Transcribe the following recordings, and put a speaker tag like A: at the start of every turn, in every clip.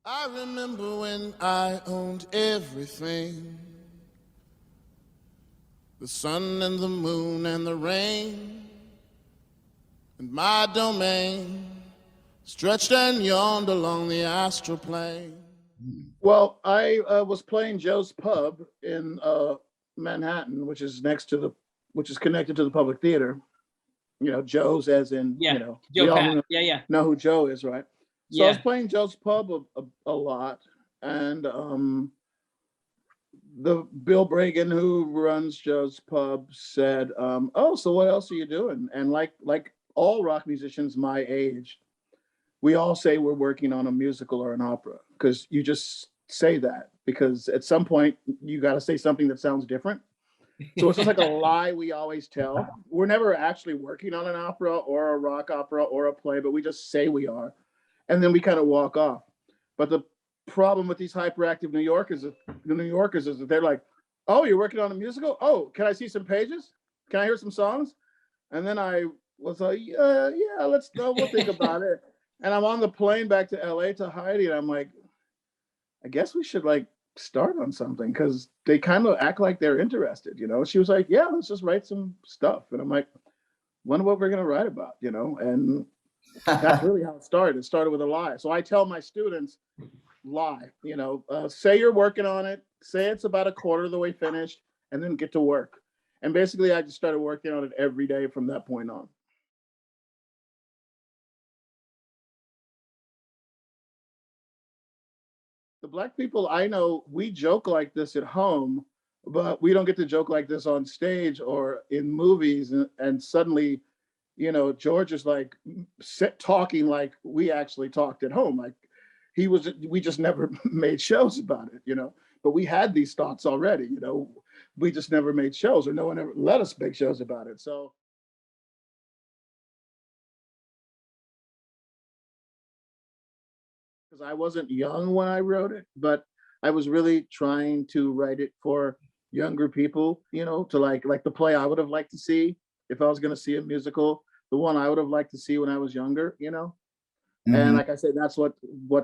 A: I remember when I owned everything, the sun and the moon and the rain, and my domain stretched and yawned along the astral plane. Well, I was playing Joe's Pub in Manhattan, which is which is connected to the Public Theater. You know, Joe's as in,
B: Yeah,
A: we
B: Joe
A: all
B: Pat. Yeah.
A: know who Joe is, right? So I was
B: Yeah.
A: playing Joe's Pub a lot, and the Bill Bragan, who runs Joe's Pub, said, "Oh, so what else are you doing?" And like all rock musicians my age, we all say we're working on a musical or an opera because you just say that because at some point you got to say something that sounds different. So it's just like a lie we always tell. We're never actually working on an opera or a rock opera or a play, but we just say we are, and then we kind of walk off. But the problem with these hyperactive New Yorkers is that they're like, "Oh, you're working on a musical? Oh, can I see some pages? Can I hear some songs?" And then I was like, "Yeah, we'll think about it." And I'm on the plane back to LA to Heidi, and I'm like, I guess we should like start on something because they kind of act like they're interested, you know. She was like, "Yeah, let's just write some stuff," and I'm like, "Wonder what we're gonna write about," you know. And that's really how it started. It started with a lie. So I tell my students, lie, say you're working on it, say it's about a quarter of the way finished, and then get to work. And basically, I just started working on it every day from that point on. The Black people I know, we joke like this at home, but we don't get to joke like this on stage or in movies. And suddenly, George is like talking like we actually talked at home. Like we just never made shows about it, but we had these thoughts already, we just never made shows or no one ever let us make shows about it. So because I wasn't young when I wrote it, but I was really trying to write it for younger people, to like the play I would have liked to see if I was going to see a musical, the one I would have liked to see when I was younger. And
C: Mhm.
A: like I said, that's what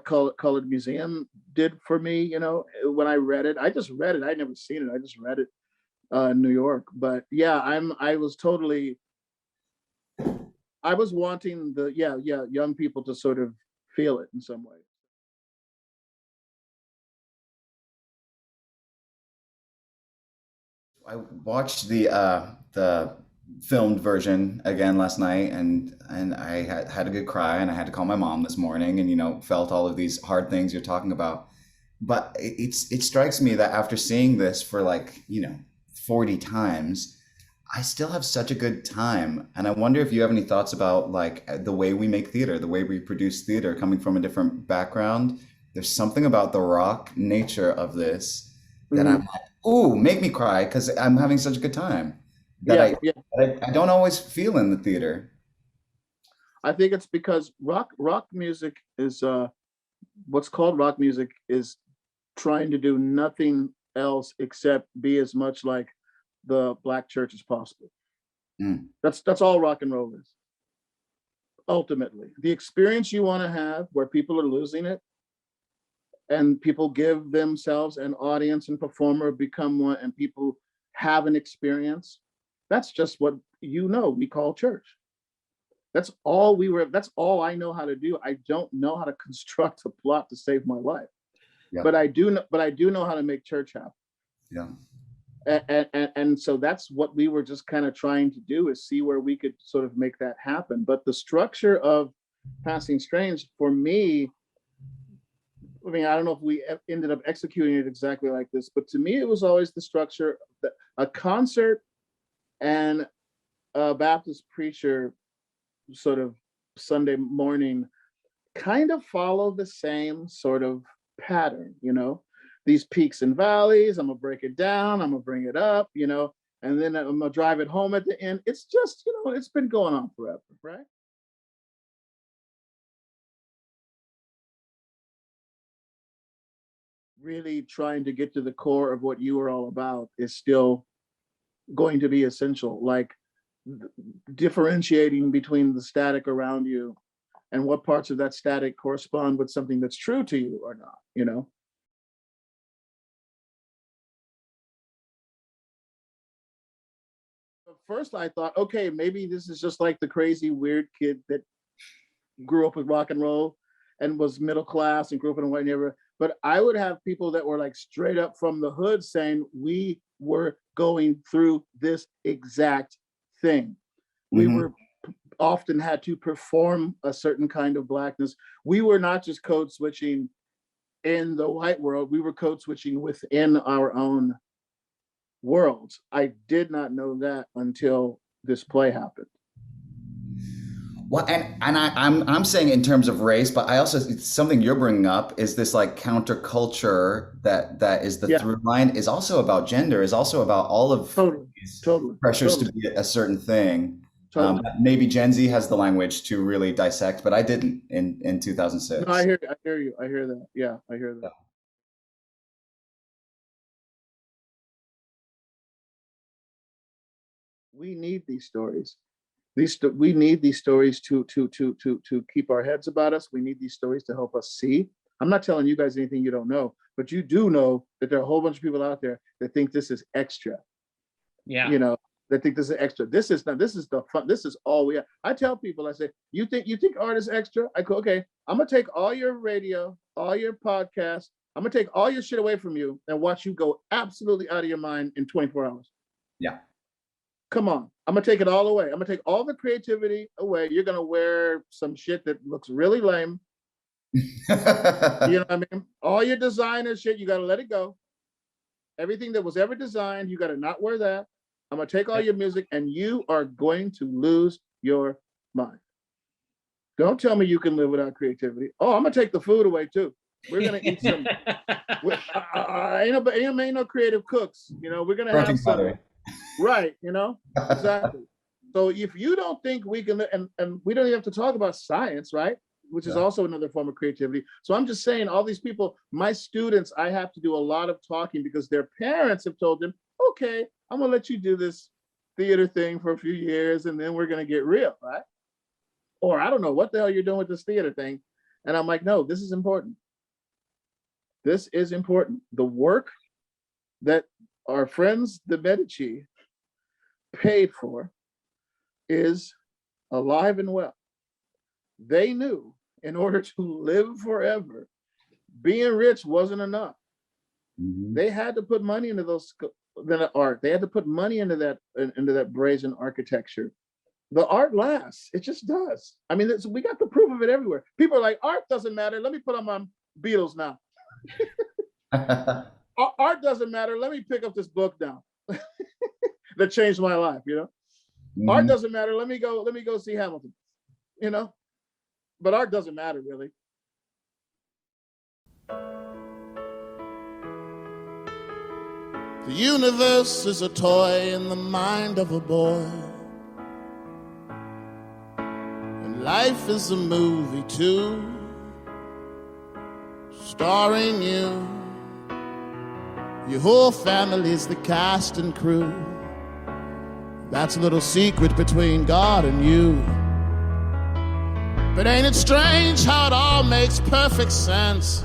A: Colored Museum did for me. When I read it, I just read it. I'd never seen it. I just read it in New York. But yeah, I was wanting young people to sort of feel it in some way.
C: I watched the filmed version again last night, and I had a good cry, and I had to call my mom this morning, and felt all of these hard things you're talking about. But it strikes me that after seeing this for 40 times, I still have such a good time, and I wonder if you have any thoughts about like the way we make theater, the way we produce theater, coming from a different background. There's something about the rock nature of this that I'm
A: Mhm.
C: like, ooh, make me cry because I'm having such a good time that
A: Yeah,
C: I
A: yeah.
C: that I don't always feel in the theater.
A: I think it's because rock music is what's called rock music is trying to do nothing else except be as much like the black church as possible.
C: Mm,
A: That's all rock and roll is. Ultimately, the experience you want to have where people are losing it and people give themselves an audience and performer become one and people have an experience. That's just what we call church. That's all I know how to do. I don't know how to construct a plot to save my life,
C: yeah,
A: but I do know how to make church happen.
C: yeah.
A: And so that's what we were just kind of trying to do, is see where we could sort of make that happen. But the structure of Passing Strange for me, I mean, I don't know if we ended up executing it exactly like this, but to me it was always the structure that a concert and a Baptist preacher sort of Sunday morning kind of follow the same sort of pattern, these peaks and valleys. I'm gonna break it down, I'm gonna bring it up, and then I'm gonna drive it home at the end. It's just, it's been going on forever, right? Really trying to get to the core of what you are all about is still going to be essential. Like differentiating between the static around you and what parts of that static correspond with something that's true to you or not, you know? At first I thought, okay, maybe this is just like the crazy weird kid that grew up with rock and roll and was middle class and grew up in a white neighborhood. But I would have people that were like straight up from the hood saying, we were going through this exact thing. We were often had to perform a certain kind of blackness. We were not just code switching in the white world, we were code switching within our own worlds. I did not know that until this play happened.
C: Well, I'm saying in terms of race, but I also, it's something you're bringing up is this like counterculture that is the through line, is also about gender, is also about all of these pressures to be a certain thing. Maybe Gen Z has the language to really dissect, but I didn't in 2006.
A: No, I hear you. I hear that. Yeah, I hear that. We need these stories. We need these stories to keep our heads about us. We need these stories to help us see. I'm not telling you guys anything you don't know, but you do know that there are a whole bunch of people out there that think this is extra.
B: Yeah.
A: You know, that think this is extra. This is not, this is the fun. This is all we have. I tell people, I say, you think art is extra? I go, okay, I'm gonna take all your radio, all your podcasts, I'm gonna take all your shit away from you and watch you go absolutely out of your mind in 24 hours.
C: Yeah.
A: Come on, I'm gonna take it all away. I'm gonna take all the creativity away. You're gonna wear some shit that looks really lame. You know what I mean? All your designer shit, you gotta let it go. Everything that was ever designed, you gotta not wear that. I'm gonna take all your music and you are going to lose your mind. Don't tell me you can live without creativity. Oh, I'm gonna take the food away too. We're gonna eat some. Ain't no creative cooks. You know, we're gonna have some. Right, you know, exactly. So if you don't think we can, and we don't even have to talk about science, right? Which is also another form of creativity. So I'm just saying, all these people, my students, I have to do a lot of talking because their parents have told them, okay, I'm gonna let you do this theater thing for a few years and then we're gonna get real, right? Or I don't know what the hell you're doing with this theater thing. And I'm like, no, this is important. This is important. The work that our friends, the Medici, paid for is alive and well. They knew in order to live forever, being rich wasn't enough. They had to put money into that art. They had to put money into that brazen architecture. The art lasts. It just does. I mean, we got the proof of it everywhere. People are like, art doesn't matter. Let me put on my Beatles now. Art doesn't matter. Let me pick up this book now. That changed my life, you know. Art doesn't matter. Let me go see Hamilton, you know. But art doesn't matter, really. The universe is a toy in the mind of a boy, and life is a movie too, starring you. Your whole family's the cast and crew. That's a little secret between God and you. But ain't it strange how it all makes perfect sense?